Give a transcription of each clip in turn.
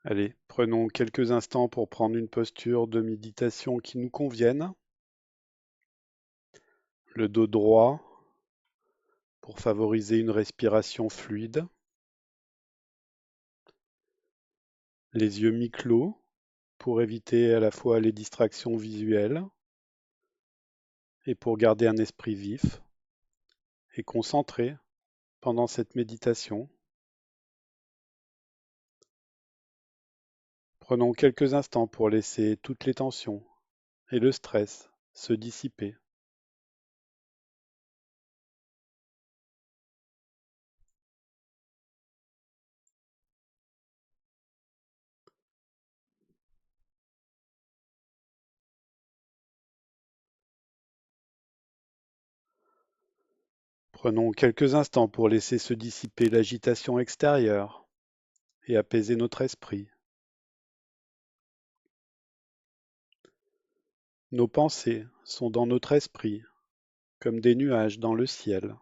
Allez, prenons quelques instants pour prendre une posture de méditation qui nous convienne. Le dos droit pour favoriser une respiration fluide. Les yeux mi-clos pour éviter à la fois les distractions visuelles et pour garder un esprit vif et concentré pendant cette méditation. Prenons quelques instants pour laisser toutes les tensions et le stress se dissiper. Prenons quelques instants pour laisser se dissiper l'agitation extérieure et apaiser notre esprit. Nos pensées sont dans notre esprit comme des nuages dans le ciel.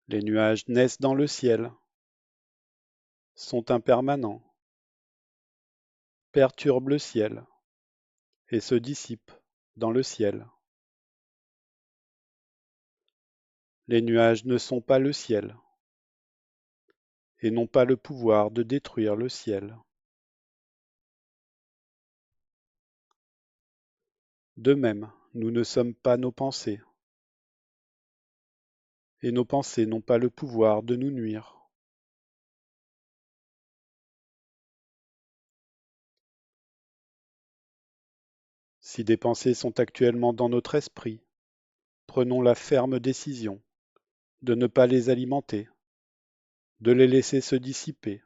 Les nuages naissent dans le ciel, sont impermanents, perturbent le ciel et se dissipent dans le ciel. Les nuages ne sont pas le ciel et n'ont pas le pouvoir de détruire le ciel. De même, nous ne sommes pas nos pensées, et nos pensées n'ont pas le pouvoir de nous nuire. Si des pensées sont actuellement dans notre esprit, prenons la ferme décision de ne pas les alimenter, de les laisser se dissiper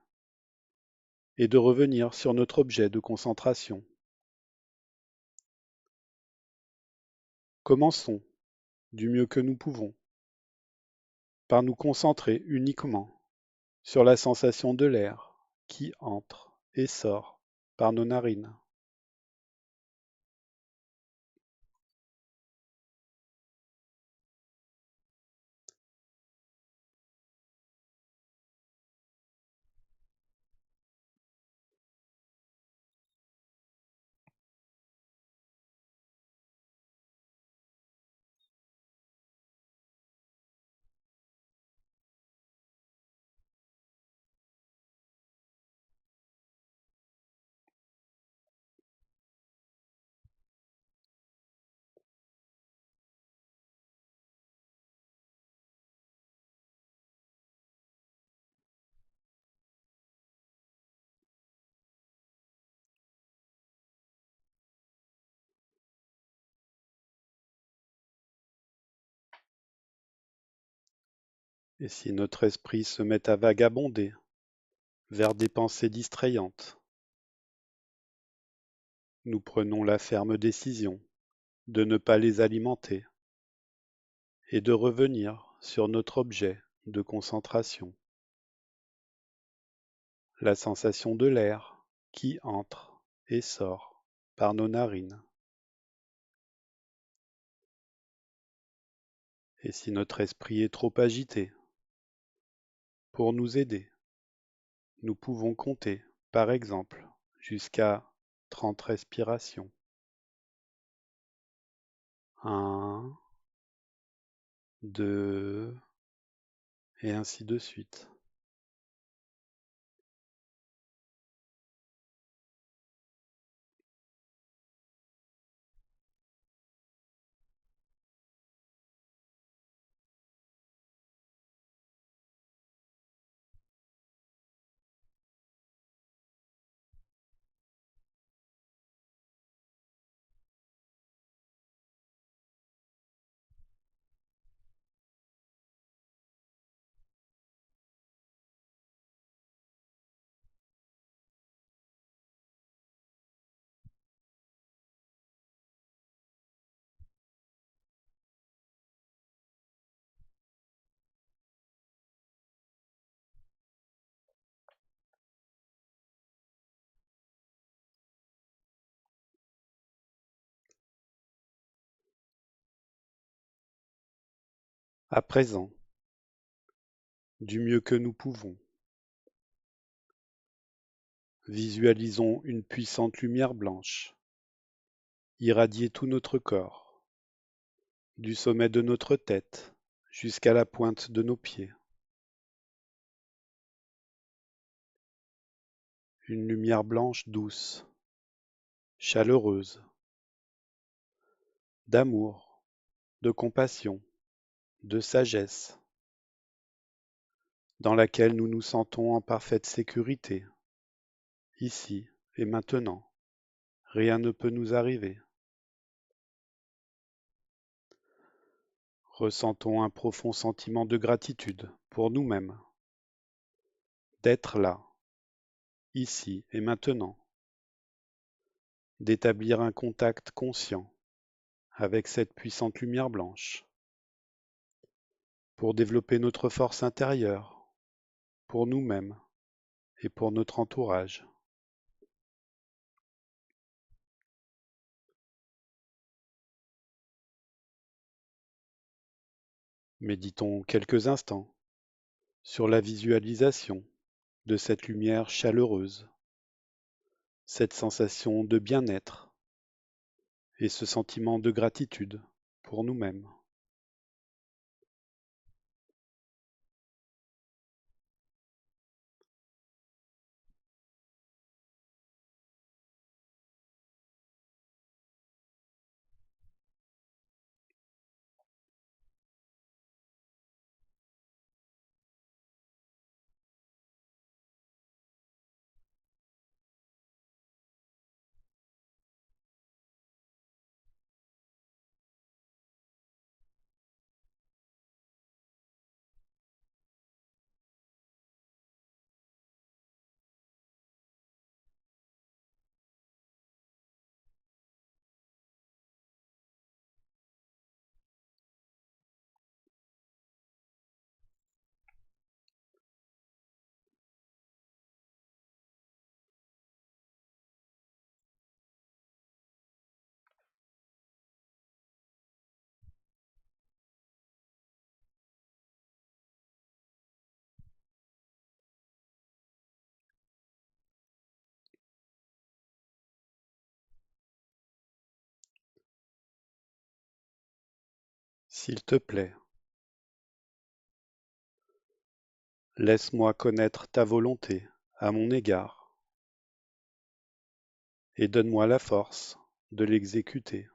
et de revenir sur notre objet de concentration. Commençons, du mieux que nous pouvons, par nous concentrer uniquement sur la sensation de l'air qui entre et sort par nos narines. Et si notre esprit se met à vagabonder vers des pensées distrayantes, nous prenons la ferme décision de ne pas les alimenter et de revenir sur notre objet de concentration, la sensation de l'air qui entre et sort par nos narines. Et si notre esprit est trop agité, pour nous aider, nous pouvons compter, par exemple, jusqu'à 30 respirations. 1, 2, et ainsi de suite. À présent, du mieux que nous pouvons, Visualisons une puissante lumière blanche irradier tout notre corps, du sommet de notre tête jusqu'à la pointe de nos pieds. Une lumière blanche douce, chaleureuse, d'amour, de compassion, de sagesse, dans laquelle nous nous sentons en parfaite sécurité, ici et maintenant. Rien ne peut nous arriver. Ressentons un profond sentiment de gratitude pour nous-mêmes, d'être là, ici et maintenant, d'établir un contact conscient avec cette puissante lumière blanche, pour développer notre force intérieure, pour nous-mêmes et pour notre entourage. Méditons quelques instants sur la visualisation de cette lumière chaleureuse, cette sensation de bien-être et ce sentiment de gratitude pour nous-mêmes. S'il te plaît, laisse-moi connaître ta volonté à mon égard et donne-moi la force de l'exécuter.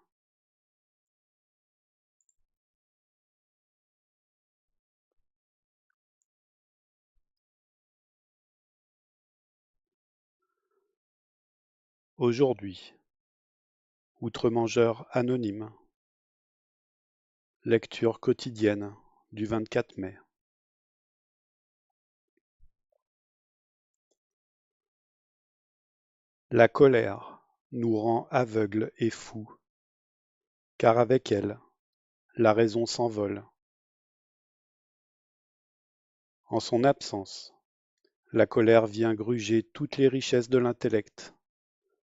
Aujourd'hui, outre-mangeur anonyme, lecture quotidienne du 24 mai. La colère nous rend aveugles et fous, car avec elle, la raison s'envole. En son absence, la colère vient gruger toutes les richesses de l'intellect,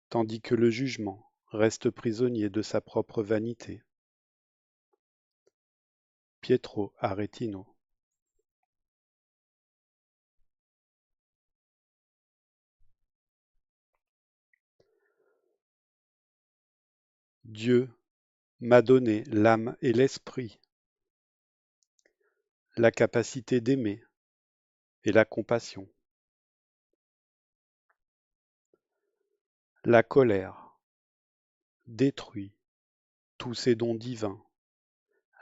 tandis que le jugement reste prisonnier de sa propre vanité. Pietro Aretino. Dieu m'a donné l'âme et l'esprit, la capacité d'aimer et la compassion. La colère détruit tous ces dons divins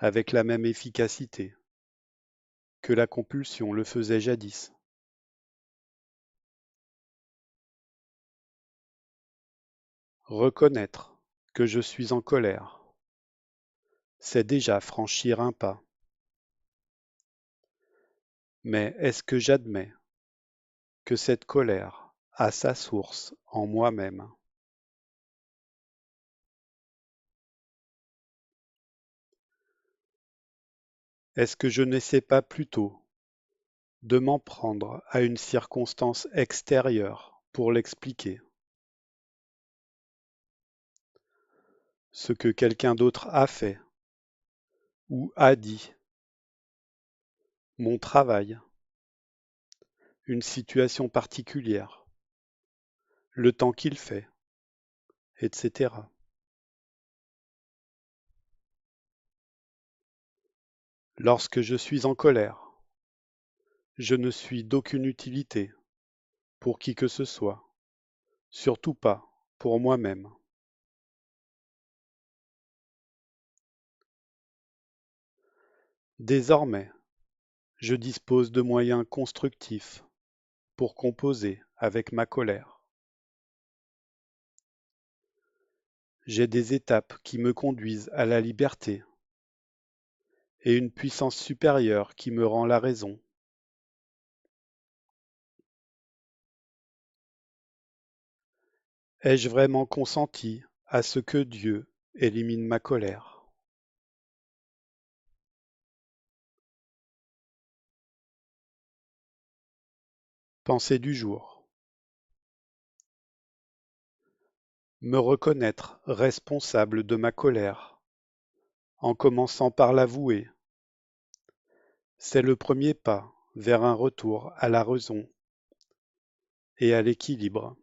avec la même efficacité que la compulsion le faisait jadis. Reconnaître que je suis en colère, c'est déjà franchir un pas. Mais est-ce que j'admets que cette colère a sa source en moi-même? Est-ce que je n'essaie pas plutôt de m'en prendre à une circonstance extérieure pour l'expliquer? Ce que quelqu'un d'autre a fait ou a dit, mon travail, une situation particulière, le temps qu'il fait, etc. Lorsque je suis en colère, je ne suis d'aucune utilité pour qui que ce soit, surtout pas pour moi-même. Désormais, je dispose de moyens constructifs pour composer avec ma colère. J'ai des étapes qui me conduisent à la liberté et une puissance supérieure qui me rend la raison. Ai-je vraiment consenti à ce que Dieu élimine ma colère? Pensée du jour. Me reconnaître responsable de ma colère, en commençant par l'avouer, c'est le premier pas vers un retour à la raison et à l'équilibre.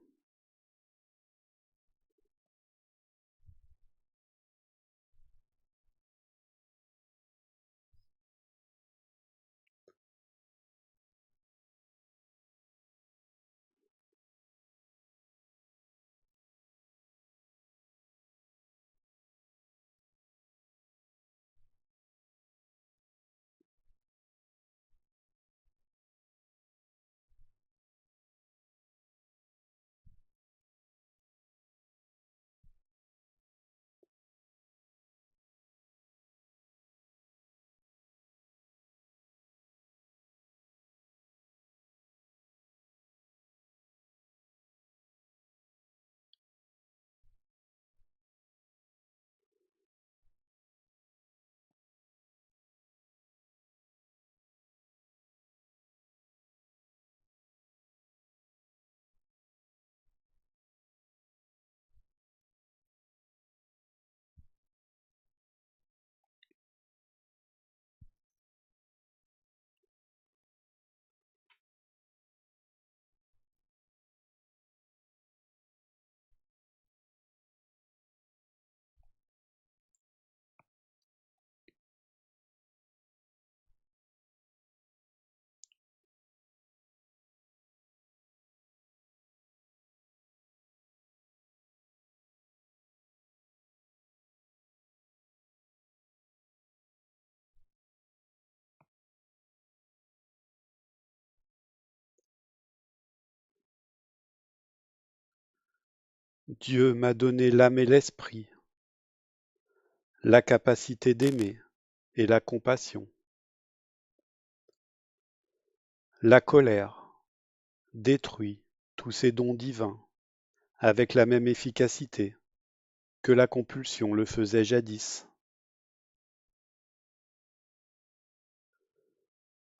Dieu m'a donné l'âme et l'esprit, la capacité d'aimer et la compassion. La colère détruit tous ces dons divins avec la même efficacité que la compulsion le faisait jadis.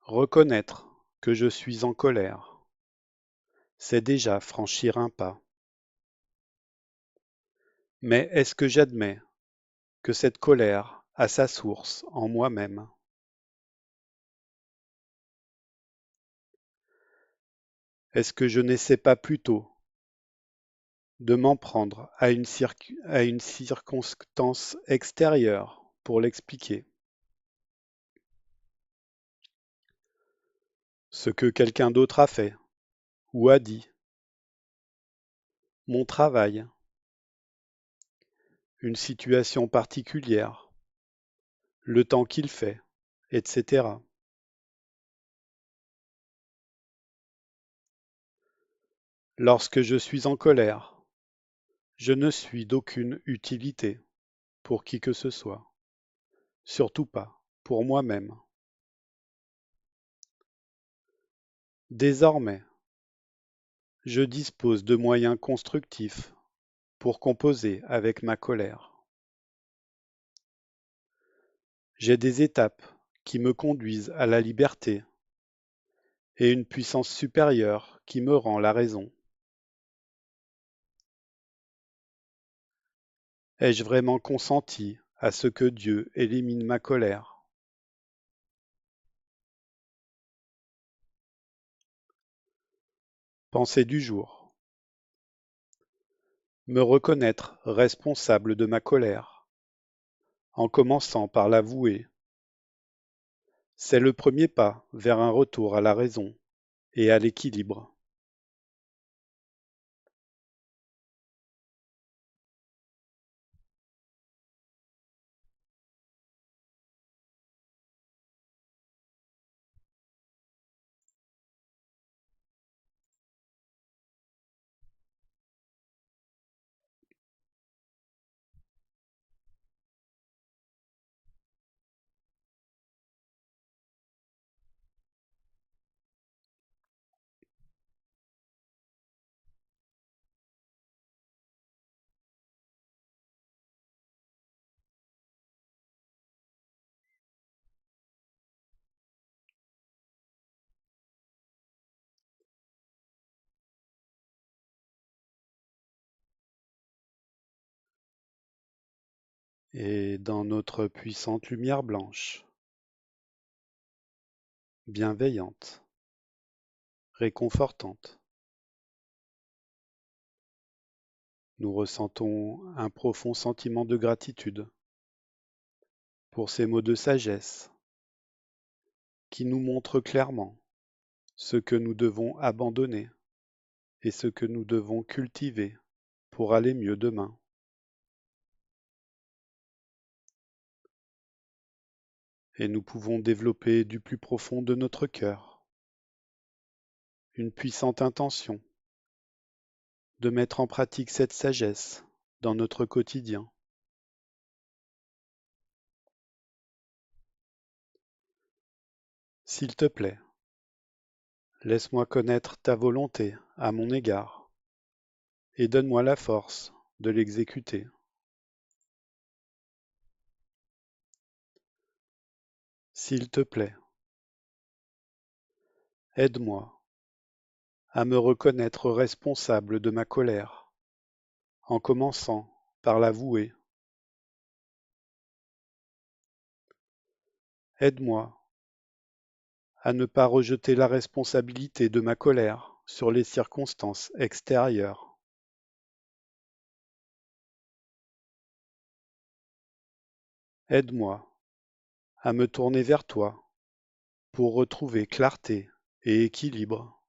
Reconnaître que je suis en colère, c'est déjà franchir un pas. Mais est-ce que j'admets que cette colère a sa source en moi-même? Est-ce que je n'essaie pas plutôt de m'en prendre à une circonstance extérieure pour l'expliquer? Ce que quelqu'un d'autre a fait ou a dit, mon travail, une situation particulière, le temps qu'il fait, etc. Lorsque je suis en colère, je ne suis d'aucune utilité pour qui que ce soit, surtout pas pour moi-même. Désormais, je dispose de moyens constructifs pour composer avec ma colère. J'ai des étapes qui me conduisent à la liberté et une puissance supérieure qui me rend la raison. Ai-je vraiment consenti à ce que Dieu élimine ma colère? Pensée du jour. Me reconnaître responsable de ma colère, en commençant par l'avouer. C'est le premier pas vers un retour à la raison et à l'équilibre. Et dans notre puissante lumière blanche, bienveillante, réconfortante, nous ressentons un profond sentiment de gratitude pour ces mots de sagesse qui nous montrent clairement ce que nous devons abandonner et ce que nous devons cultiver pour aller mieux demain. Et nous pouvons développer du plus profond de notre cœur une puissante intention de mettre en pratique cette sagesse dans notre quotidien. S'il te plaît, laisse-moi connaître ta volonté à mon égard et donne-moi la force de l'exécuter. S'il te plaît, aide-moi à me reconnaître responsable de ma colère, en commençant par l'avouer. Aide-moi à ne pas rejeter la responsabilité de ma colère sur les circonstances extérieures. Aide-moi à me tourner vers toi pour retrouver clarté et équilibre.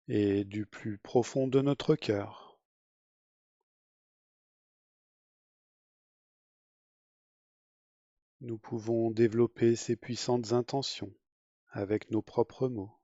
Et du plus profond de notre cœur, nous pouvons développer ces puissantes intentions avec nos propres mots.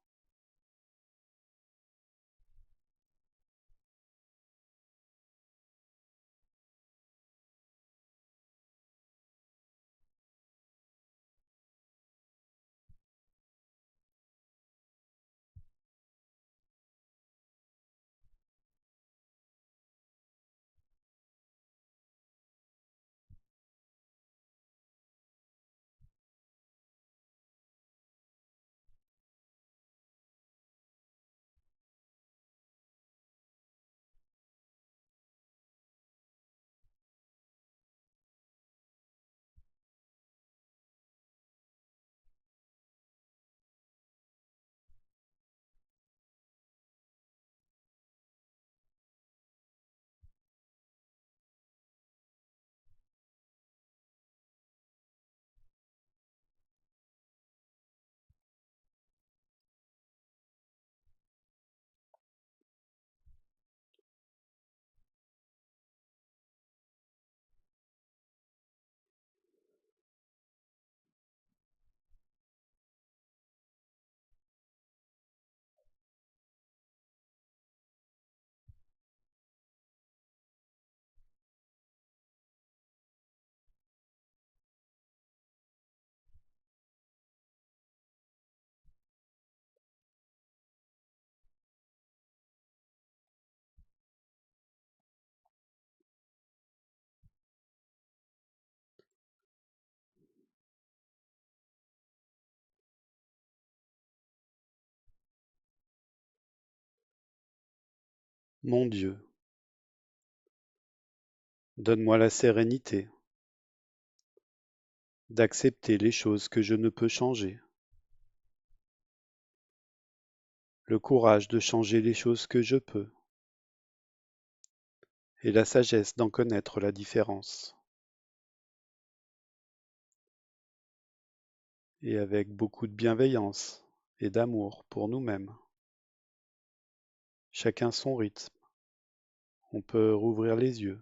Mon Dieu, donne-moi la sérénité d'accepter les choses que je ne peux changer le courage de changer les choses que je peux, et la sagesse d'en connaître la différence. Et avec beaucoup de bienveillance et d'amour pour nous-mêmes. Chacun son rythme, on peut rouvrir les yeux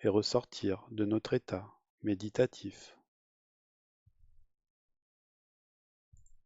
et ressortir de notre état méditatif.